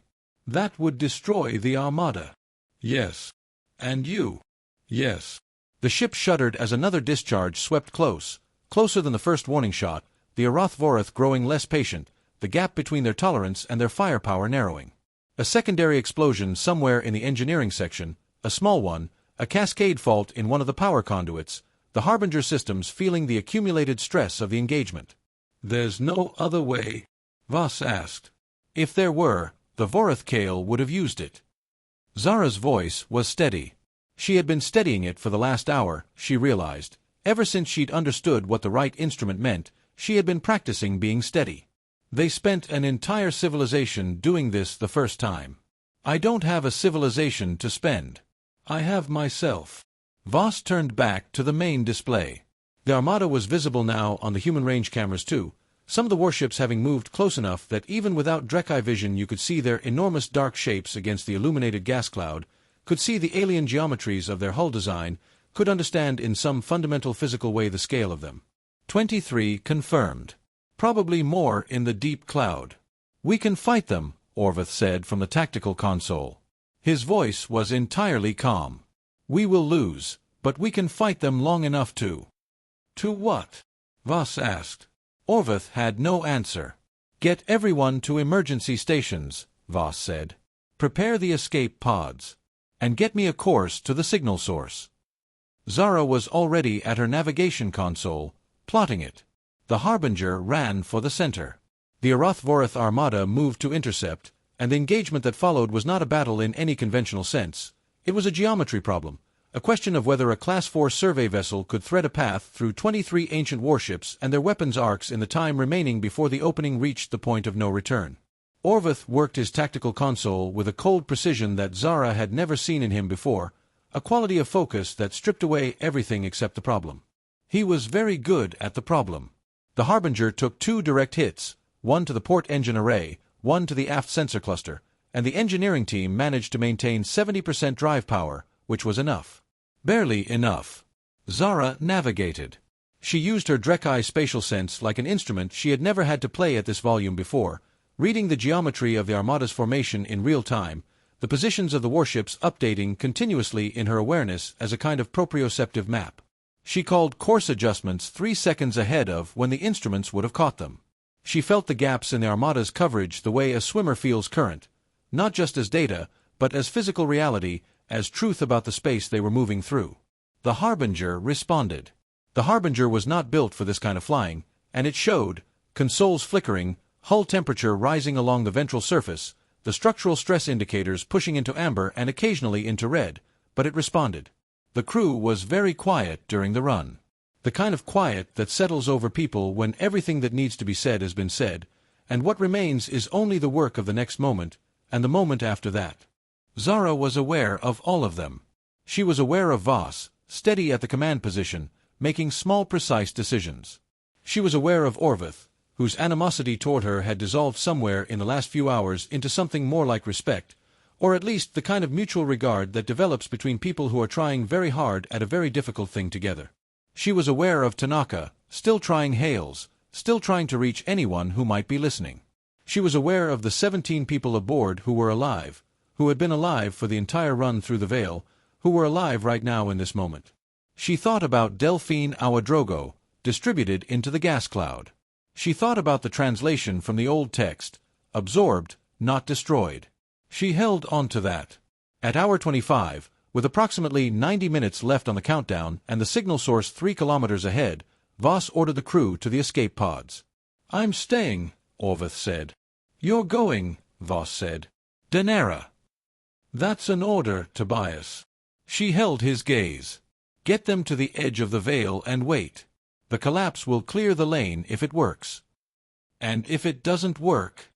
[SPEAKER 1] That would destroy the armada. Yes. And you. Yes. The ship shuddered as another discharge swept closer than the first warning shot, the Vorath growing less patient, the gap between their tolerance and their firepower narrowing. A secondary explosion somewhere in the engineering section, a small one, a cascade fault in one of the power conduits, the Harbinger systems feeling the accumulated stress of the engagement. "There's no other way?" Voss asked. "If there were, the Vorath Kael would have used it." Zara's voice was steady. She had been steadying it for the last hour, she realized. Ever since she'd understood what the right instrument meant, she had been practicing being steady. They spent an entire civilization doing this the first time. "I don't have a civilization to spend. I have myself." Voss turned back to the main display. The armada was visible now on the human range cameras too, some of the warships having moved close enough that even without Drekkai vision you could see their enormous dark shapes against the illuminated gas cloud, could see the alien geometries of their hull design, could understand in some fundamental physical way the scale of them. 23 confirmed. Probably more in the deep cloud. "We can fight them," Orvath said from the tactical console. His voice was entirely calm. "We will lose, but we can fight them long enough to—" "To what?" Voss asked. Orvath had no answer. "Get everyone to emergency stations," Voss said. "Prepare the escape pods. And get me a course to the signal source." Zara was already at her navigation console, plotting it. The Harbinger ran for the center. The Vorath armada moved to intercept, and the engagement that followed was not a battle in any conventional sense. It was a geometry problem, a question of whether a Class 4 survey vessel could thread a path through 23 ancient warships and their weapons arcs in the time remaining before the opening reached the point of no return. Orvath worked his tactical console with a cold precision that Zara had never seen in him before, a quality of focus that stripped away everything except the problem. He was very good at the problem. The Harbinger took 2 direct hits, one to the port engine array, one to the aft sensor cluster, and the engineering team managed to maintain 70% drive power, which was enough. Barely enough. Zara navigated. She used her Drekkai spatial sense like an instrument she had never had to play at this volume before, reading the geometry of the armada's formation in real time, the positions of the warships updating continuously in her awareness as a kind of proprioceptive map. She called course adjustments 3 seconds ahead of when the instruments would have caught them. She felt the gaps in the armada's coverage the way a swimmer feels current, not just as data, but as physical reality, as truth about the space they were moving through. The Harbinger responded. The Harbinger was not built for this kind of flying, and it showed, consoles flickering, hull temperature rising along the ventral surface, the structural stress indicators pushing into amber and occasionally into red, but it responded. The crew was very quiet during the run. The kind of quiet that settles over people when everything that needs to be said has been said, and what remains is only the work of the next moment, and the moment after that. Zara was aware of all of them. She was aware of Voss, steady at the command position, making small precise decisions. She was aware of Orvath, whose animosity toward her had dissolved somewhere in the last few hours into something more like respect, or at least the kind of mutual regard that develops between people who are trying very hard at a very difficult thing together. She was aware of Tanaka, still trying hails, still trying to reach anyone who might be listening. She was aware of the 17 people aboard who were alive, who had been alive for the entire run through the Veil, who were alive right now in this moment. She thought about Delphine Awadrogo, distributed into the gas cloud. She thought about the translation from the old text, absorbed, not destroyed. She held on to that. At hour 25, with approximately 90 minutes left on the countdown and the signal source 3 kilometers ahead, Voss ordered the crew to the escape pods. "I'm staying," Orvath said. "You're going," Voss said. "Danera." "That's an order, Tobias." She held his gaze. "Get them to the edge of the Veil and wait. The collapse will clear the lane if it works. And if it doesn't work,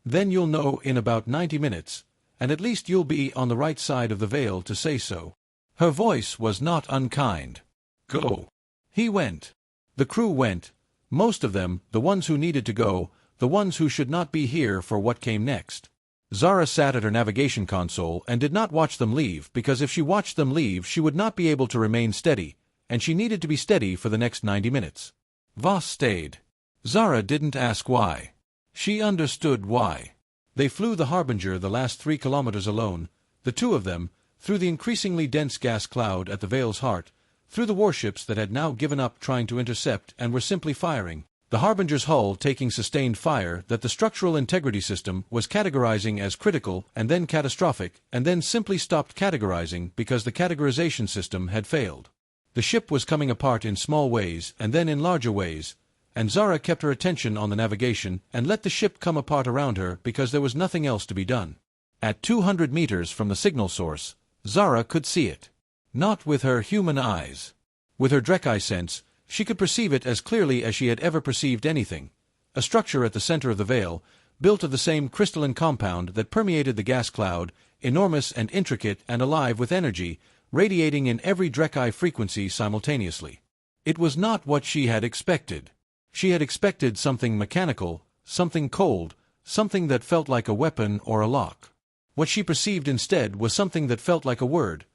[SPEAKER 1] then you'll know in about 90 minutes, and at least you'll be on the right side of the Veil to say so." Her voice was not unkind. "Go." He went. The crew went, most of them, the ones who needed to go, the ones who should not be here for what came next. Zara sat at her navigation console and did not watch them leave because if she watched them leave she would not be able to remain steady, and she needed to be steady for the next 90 minutes. Voss stayed. Zara didn't ask why. She understood why. They flew the Harbinger the last 3 kilometers alone, the two of them, through the increasingly dense gas cloud at the Vale's heart, through the warships that had now given up trying to intercept and were simply firing, the Harbinger's hull taking sustained fire that the structural integrity system was categorizing as critical and then catastrophic and then simply stopped categorizing because the categorization system had failed. The ship was coming apart in small ways and then in larger ways, and Zara kept her attention on the navigation and let the ship come apart around her because there was nothing else to be done. At 200 meters from the signal source, Zara could see it. Not with her human eyes. With her Drekkai sense, she could perceive it as clearly as she had ever perceived anything. A structure at the center of the Vale, built of the same crystalline compound that permeated the gas cloud, enormous and intricate and alive with energy, radiating in every Drekkai frequency simultaneously. It was not what she had expected. She had expected something mechanical, something cold, something that felt like a weapon or a lock. What she perceived instead was something that felt like a word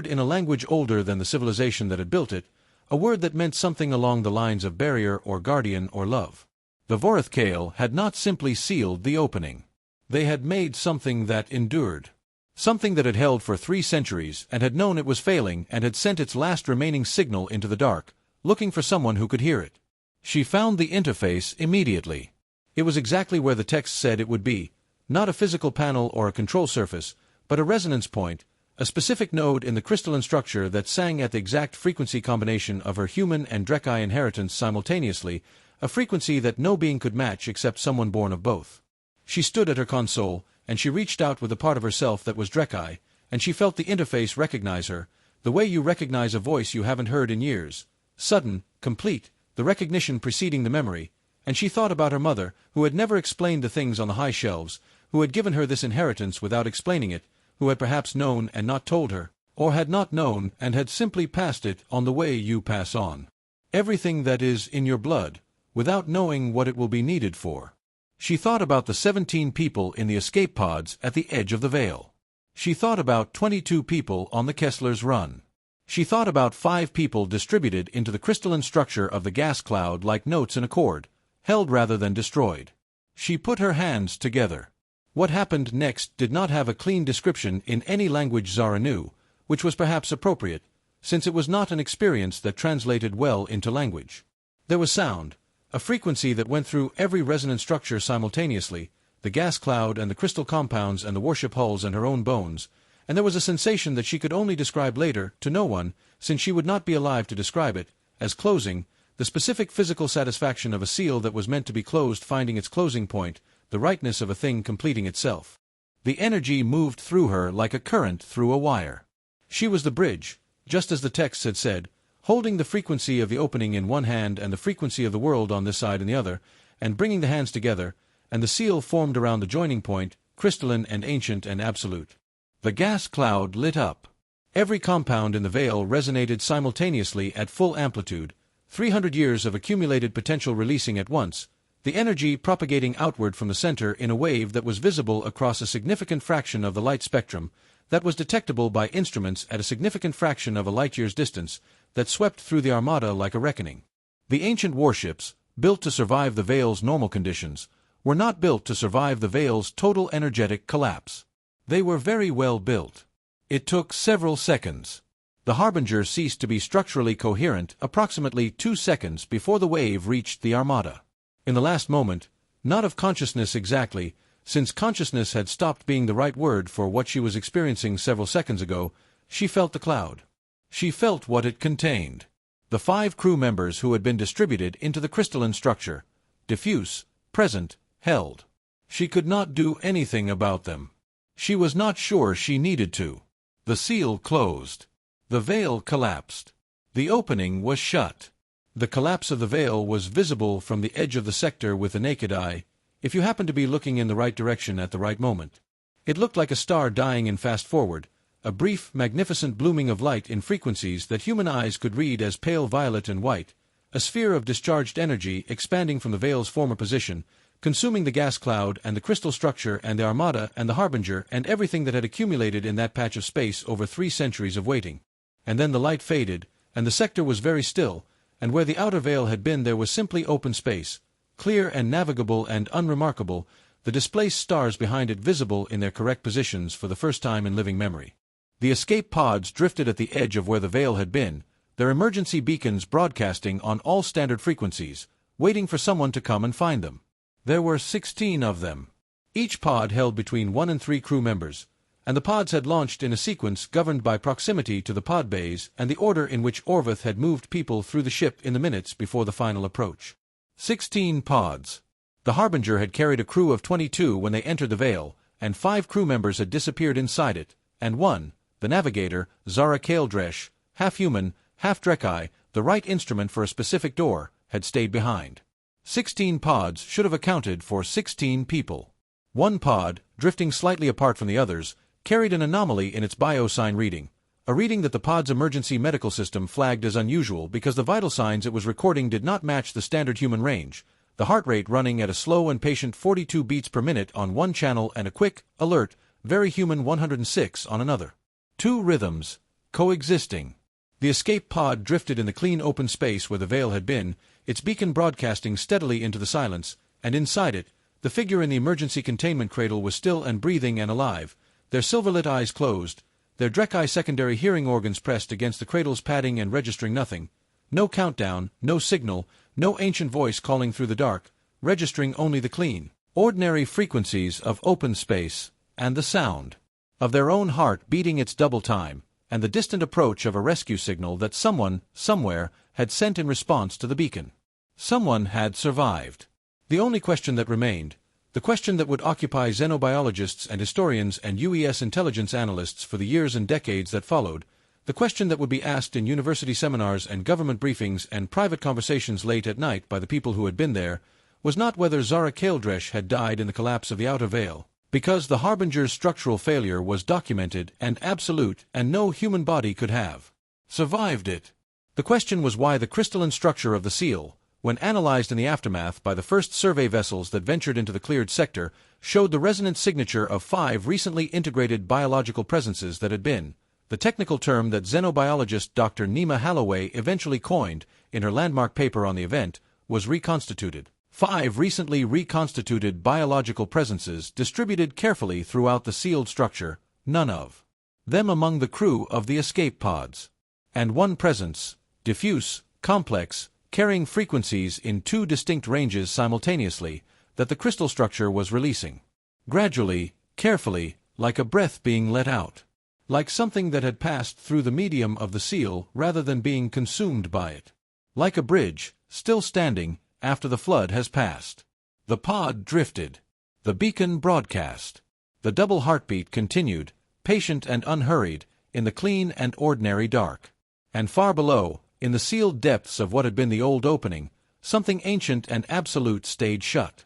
[SPEAKER 1] in a language older than the civilization that had built it, a word that meant something along the lines of barrier or guardian or love. The Vorthkael had not simply sealed the opening. They had made something that endured. Something that had held for 3 centuries and had known it was failing and had sent its last remaining signal into the dark, looking for someone who could hear it. She found the interface immediately. It was exactly where the text said it would be, not a physical panel or a control surface, but a resonance point, a specific node in the crystalline structure that sang at the exact frequency combination of her human and Drekkai inheritance simultaneously, a frequency that no being could match except someone born of both. She stood at her console, and she reached out with the part of herself that was Drekkai, and she felt the interface recognize her, the way you recognize a voice you haven't heard in years. Sudden, complete, the recognition preceding the memory, and she thought about her mother, who had never explained the things on the high shelves, who had given her this inheritance without explaining it, who had perhaps known and not told her, or had not known and had simply passed it on the way you pass on. Everything that is in your blood, without knowing what it will be needed for. She thought about the 17 people in the escape pods at the edge of the Vale. She thought about 22 people on the Kessler's run. She thought about 5 people distributed into the crystalline structure of the gas cloud like notes in a chord, held rather than destroyed. She put her hands together. What happened next did not have a clean description in any language Zara knew, which was perhaps appropriate, since it was not an experience that translated well into language. There was sound, a frequency that went through every resonant structure simultaneously, the gas cloud and the crystal compounds and the warship hulls and her own bones, and there was a sensation that she could only describe later, to no one, since she would not be alive to describe it, as closing, the specific physical satisfaction of a seal that was meant to be closed finding its closing point, the rightness of a thing completing itself. The energy moved through her like a current through a wire. She was the bridge, just as the text had said, holding the frequency of the opening in one hand and the frequency of the world on this side in the other, and bringing the hands together, and the seal formed around the joining point, crystalline and ancient and absolute. The gas cloud lit up. Every compound in the Vale resonated simultaneously at full amplitude, 300 years of accumulated potential releasing at once, the energy propagating outward from the center in a wave that was visible across a significant fraction of the light spectrum, that was detectable by instruments at a significant fraction of a light-year's distance, that swept through the armada like a reckoning. The ancient warships, built to survive the Vale's normal conditions, were not built to survive the Vale's total energetic collapse. They were very well built. It took several seconds. The Harbinger ceased to be structurally coherent approximately 2 seconds before the wave reached the armada. In the last moment, not of consciousness exactly, since consciousness had stopped being the right word for what she was experiencing several seconds ago, she felt the cloud. She felt what it contained. The 5 crew members who had been distributed into the crystalline structure, diffuse, present, held. She could not do anything about them. She was not sure she needed to. The seal closed. The Vale collapsed. The opening was shut. The collapse of the Vale was visible from the edge of the sector with the naked eye, if you happened to be looking in the right direction at the right moment. It looked like a star dying in fast forward, a brief, magnificent blooming of light in frequencies that human eyes could read as pale violet and white, a sphere of discharged energy expanding from the Vale's former position, consuming the gas cloud and the crystal structure and the armada and the Harbinger and everything that had accumulated in that patch of space over 3 centuries of waiting. And then the light faded, and the sector was very still, and where the outer Vale had been there was simply open space, clear and navigable and unremarkable, the displaced stars behind it visible in their correct positions for the first time in living memory. The escape pods drifted at the edge of where the veil had been, their emergency beacons broadcasting on all standard frequencies, waiting for someone to come and find them. There were 16 of them. Each pod held between 1 and 3 crew members, and the pods had launched in a sequence governed by proximity to the pod bays and the order in which Orveth had moved people through the ship in the minutes before the final approach. 16 pods. The Harbinger had carried a crew of 22 when they entered the veil, and 5 crew members had disappeared inside it, and one, the Navigator Zara Kael-Dresh, half-human, half-Drekkai, the right instrument for a specific door, had stayed behind. 16 pods should have accounted for 16 people. One pod, drifting slightly apart from the others, carried an anomaly in its biosign reading, a reading that the pod's emergency medical system flagged as unusual because the vital signs it was recording did not match the standard human range, the heart rate running at a slow and patient 42 beats per minute on one channel and a quick, alert, very human 106 on another. 2 rhythms, coexisting. The escape pod drifted in the clean open space where the veil had been, its beacon broadcasting steadily into the silence, and inside it, the figure in the emergency containment cradle was still and breathing and alive, their silver-lit eyes closed, their Drekkai secondary hearing organs pressed against the cradle's padding and registering nothing. No countdown, no signal, no ancient voice calling through the dark, registering only the clean, ordinary frequencies of open space, and the sound of their own heart beating its double time, and the distant approach of a rescue signal that someone, somewhere, had sent in response to the beacon. Someone had survived. The only question that remained, the question that would occupy xenobiologists and historians and UES intelligence analysts for the years and decades that followed, the question that would be asked in university seminars and government briefings and private conversations late at night by the people who had been there, was not whether Zara Kael-Dresh had died in the collapse of the outer veil, because the Harbinger's structural failure was documented and absolute and no human body could have survived it. The question was why the crystalline structure of the seal, when analyzed in the aftermath by the first survey vessels that ventured into the cleared sector, showed the resonant signature of 5 recently integrated biological presences that had been, the technical term that xenobiologist Dr. Nima Halloway eventually coined in her landmark paper on the event, was reconstituted. 5 recently reconstituted biological presences distributed carefully throughout the sealed structure, none of them among the crew of the escape pods. And one presence, diffuse, complex, carrying frequencies in 2 distinct ranges simultaneously, that the crystal structure was releasing. Gradually, carefully, like a breath being let out. Like something that had passed through the medium of the seal rather than being consumed by it. Like a bridge, still standing, after the flood has passed. The pod drifted. The beacon broadcast. The double heartbeat continued, patient and unhurried, in the clean and ordinary dark. And far below, in the sealed depths of what had been the old opening, something ancient and absolute stayed shut.